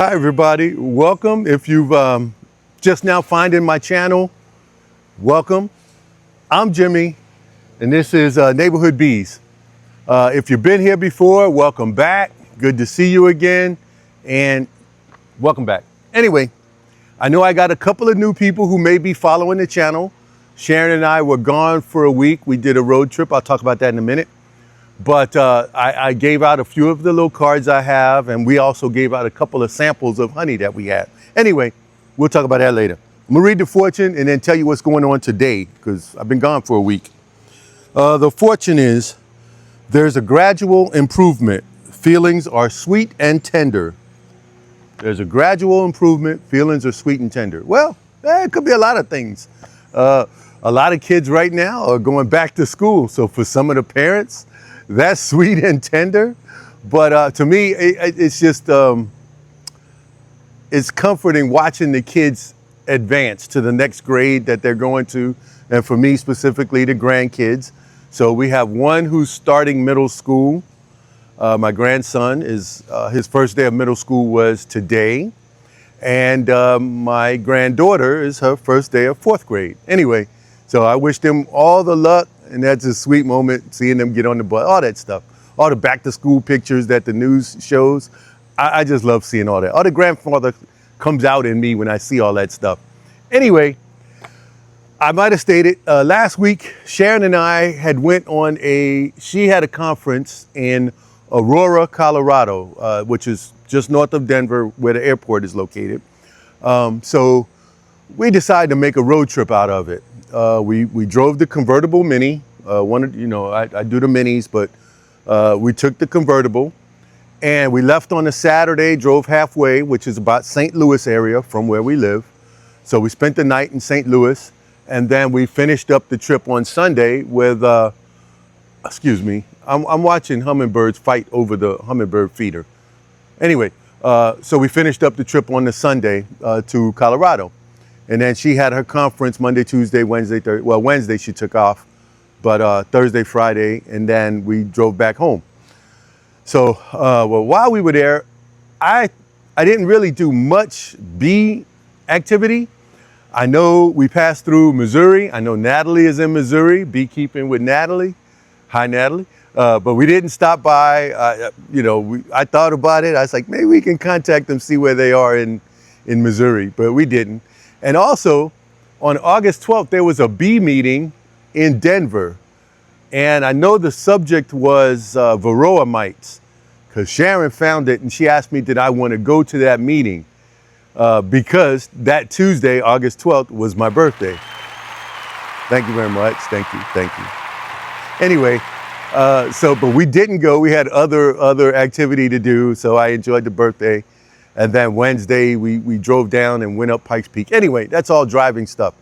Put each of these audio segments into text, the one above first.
Hi everybody, welcome. If you've just now finding my channel, welcome. I'm Jimmy and this is Neighborhood Bees. If you've been here before, welcome back. Good to see you again and welcome back. Anyway, I know I got a couple of new people who may be following the channel. Sharon and I were gone for a week. We did a road trip. I'll talk about that in a minute. But I gave out a few of the little cards I have, and we also gave out a couple of samples of honey that we had. Anyway, we'll talk about that later. I'm gonna read the fortune and then tell you what's going on today, because I've been gone for a week. The fortune is, there's a gradual improvement. Feelings are sweet and tender. There's a gradual improvement. Feelings are sweet and tender. Well, it could be a lot of things. A lot of kids right now are going back to school. So for some of the parents, that's sweet and tender, but to me, it's just, it's comforting watching the kids advance to the next grade that they're going to, and for me specifically, the grandkids. So we have one who's starting middle school. My grandson is, his first day of middle school was today, and my granddaughter is her first day of fourth grade. Anyway, so I wish them all the luck. And that's a sweet moment, seeing them get on the bus, all that stuff. All the back to school pictures that the news shows. I just love seeing all that. All the grandfather comes out in me when I see all that stuff. Anyway, I might have stated last week, Sharon and I had went on she had a conference in Aurora, Colorado, which is just north of Denver where the airport is located. So we decided to make a road trip out of it. We drove the convertible Mini. I do the Minis, but we took the convertible and we left on a Saturday, drove halfway, which is about St. Louis area from where we live. So we spent the night in St. Louis, and then we finished up the trip on Sunday with, excuse me, I'm watching hummingbirds fight over the hummingbird feeder. Anyway, so we finished up the trip on the Sunday to Colorado. And then she had her conference Monday, Tuesday, Wednesday, Thursday. Well, Wednesday she took off, but Thursday, Friday, and then we drove back home. So well, while we were there, I didn't really do much bee activity. I know we passed through Missouri. I know Natalie is in Missouri, beekeeping with Natalie. Hi, Natalie. But we didn't stop by. I thought about it. I was like, maybe we can contact them, see where they are in Missouri, but we didn't. And also, on August 12th, there was a bee meeting in Denver. And I know the subject was Varroa mites, because Sharon found it and she asked me, did I want to go to that meeting? Because that Tuesday, August 12th, was my birthday. Thank you very much. Thank you. Thank you. Anyway, but we didn't go. We had other activity to do, so I enjoyed the birthday. And then Wednesday, we drove down and went up Pikes Peak. Anyway, that's all driving stuff.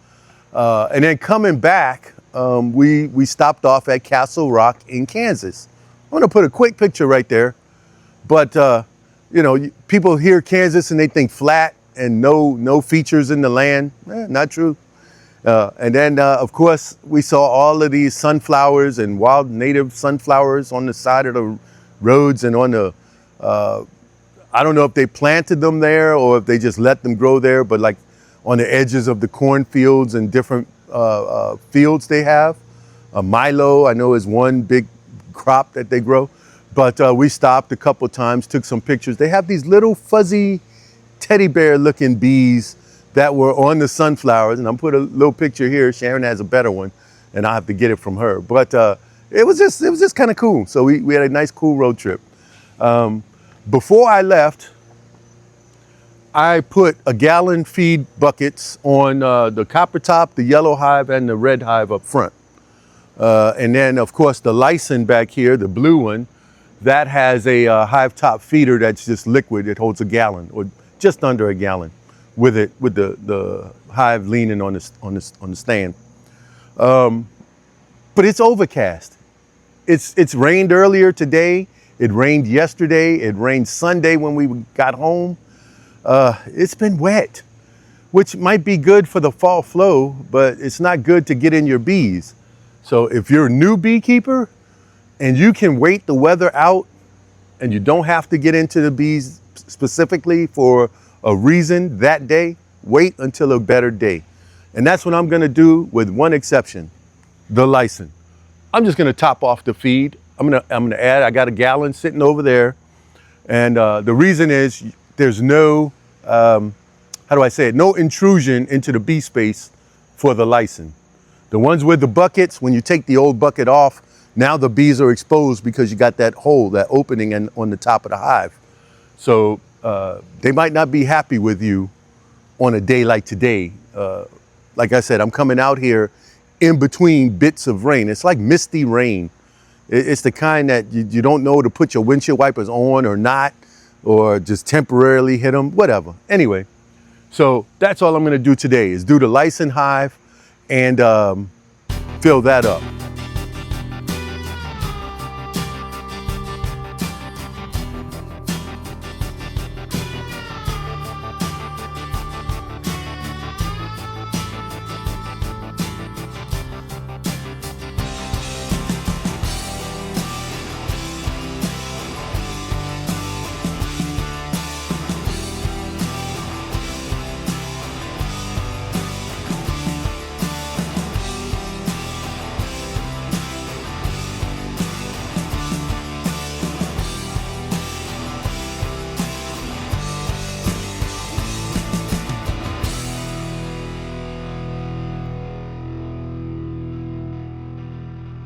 And then coming back, we stopped off at Castle Rock in Kansas. I'm gonna put a quick picture right there. But, people hear Kansas and they think flat and no features in the land. Not true. And then, of course, we saw all of these sunflowers and wild native sunflowers on the side of the roads and on the, I don't know if they planted them there or if they just let them grow there, but like on the edges of the cornfields and different fields they have. Milo, I know, is one big crop that they grow. But we stopped a couple times, took some pictures. They have these little fuzzy teddy bear looking bees that were on the sunflowers. And I'm put a little picture here. Sharon has a better one and I'll have to get it from her. But it was just kind of cool. So we had a nice, cool road trip. Before I left, I put a gallon feed buckets on the copper top, the yellow hive, and the red hive up front. And then, of course, the Lyson back here, the blue one, that has a hive top feeder that's just liquid. It holds a gallon or just under a gallon with the hive leaning on the stand. But it's overcast. It's rained earlier today. It rained yesterday. It rained Sunday when we got home. It's been wet, which might be good for the fall flow, but it's not good to get in your bees. So if you're a new beekeeper and you can wait the weather out and you don't have to get into the bees specifically for a reason that day, wait until a better day. And that's what I'm gonna do with one exception, the Lyson. I'm just gonna top off the feed. I'm gonna add, I got a gallon sitting over there. And the reason is there's no, how do I say it? No intrusion into the bee space for the Lyson. The ones with the buckets, when you take the old bucket off, now the bees are exposed because you got that hole, that opening on the top of the hive. So they might not be happy with you on a day like today. Like I said, I'm coming out here in between bits of rain. It's like misty rain. It's the kind that you don't know to put your windshield wipers on or not, or just temporarily hit them, whatever. Anyway, so that's all I'm gonna do today is do the Lyson hive and fill that up.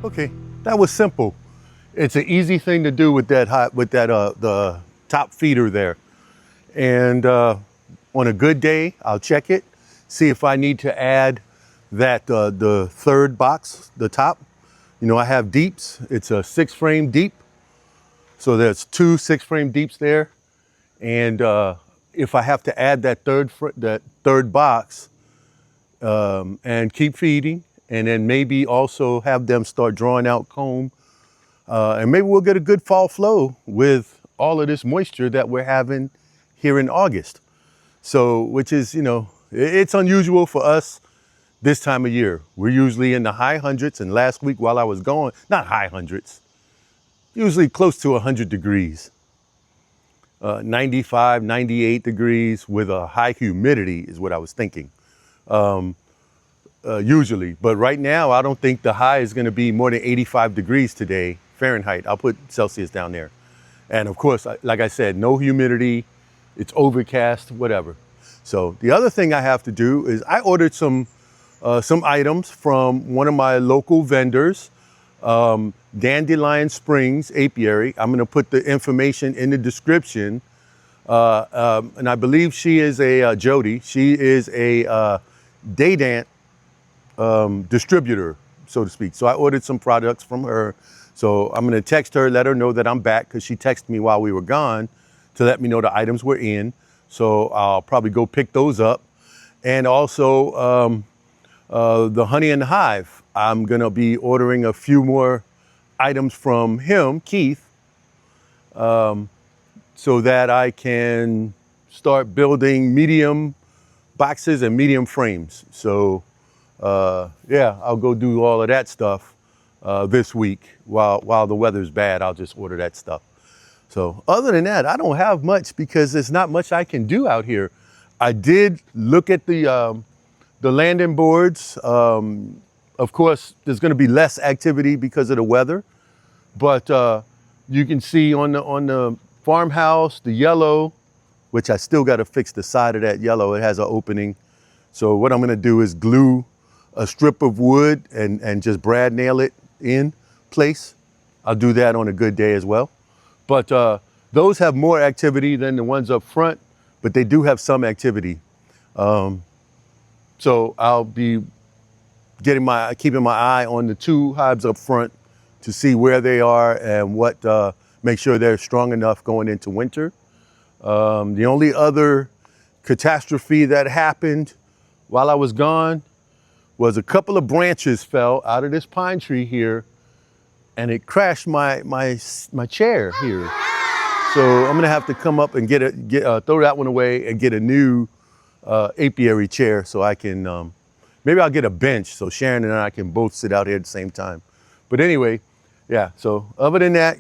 Okay, that was simple. It's an easy thing to do with that the top feeder there. And on a good day, I'll check it, see if I need to add that the third box, the top. You know, I have deeps. It's a 6-frame deep. So there's 2 6-frame deeps there. And if I have to add that third box and keep feeding, and then maybe also have them start drawing out comb. And maybe we'll get a good fall flow with all of this moisture that we're having here in August. So, which is, you know, it's unusual for us this time of year. We're usually in the high hundreds, and last week while I was gone, not high hundreds, usually close to 100 degrees. 95, 98 degrees with a high humidity is what I was thinking. Usually, but right now I don't think the high is going to be more than 85 degrees today, Fahrenheit. I'll put Celsius down there. And of course, like I said, no humidity, it's overcast, whatever. So the other thing I have to do is I ordered some items from one of my local vendors, Dandelion Springs Apiary. I'm going to put the information in the description. And I believe she is a Jody. She is a Daydant distributor, so to speak. So I ordered some products from her. So I'm going to text her, let her know that I'm back, because she texted me while we were gone to let me know the items were in. So I'll probably go pick those up. And also the honey and the hive. I'm going to be ordering a few more items from him, Keith, so that I can start building medium boxes and medium frames. So yeah, I'll go do all of that stuff this week. While the weather's bad, I'll just order that stuff. So other than that, I don't have much because there's not much I can do out here. I did look at the landing boards. Of course, there's going to be less activity because of the weather, but you can see on the farmhouse, the yellow, which I still got to fix the side of that yellow. It has an opening. So what I'm going to do is glue a strip of wood and just brad nail it in place. I'll do that on a good day as well. But those have more activity than the ones up front, but they do have some activity. So I'll be keeping my eye on the 2 hives up front to see where they are and make sure they're strong enough going into winter. The only other catastrophe that happened while I was gone was a couple of branches fell out of this pine tree here, and it crashed my chair here. So I'm gonna have to come up and throw that one away and get a new apiary chair so I can, maybe I'll get a bench so Sharon and I can both sit out here at the same time. But anyway, yeah, so other than that,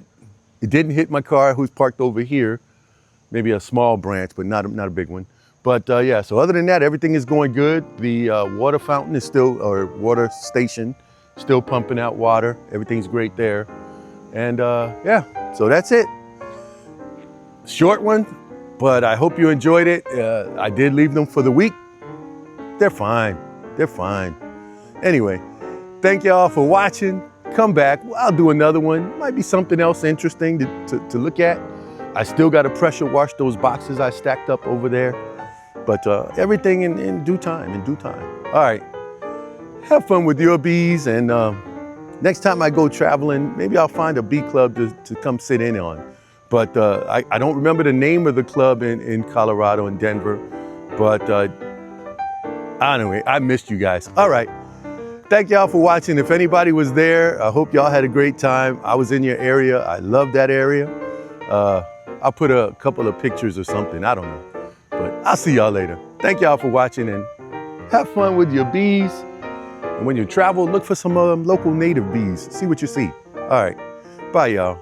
it didn't hit my car who's parked over here. maybe a small branch, but not a big one. But yeah, so other than that, everything is going good. The water fountain is still, or water station, still pumping out water. Everything's great there. And yeah, so that's it. Short one, but I hope you enjoyed it. I did leave them for the week. They're fine. They're fine. Anyway, thank y'all for watching. Come back. I'll do another one. Might be something else interesting to look at. I still got to pressure wash those boxes I stacked up over there. But everything in due time, All right. Have fun with your bees. And next time I go traveling, maybe I'll find a bee club to come sit in on. But I don't remember the name of the club in Colorado, in Denver. But anyway, I missed you guys. All right. Thank y'all for watching. If anybody was there, I hope y'all had a great time. I was in your area. I love that area. I'll put a couple of pictures or something. I don't know. But I'll see y'all later. Thank y'all for watching, and have fun with your bees. And when you travel, look for some local native bees. See what you see. All right. Bye, y'all.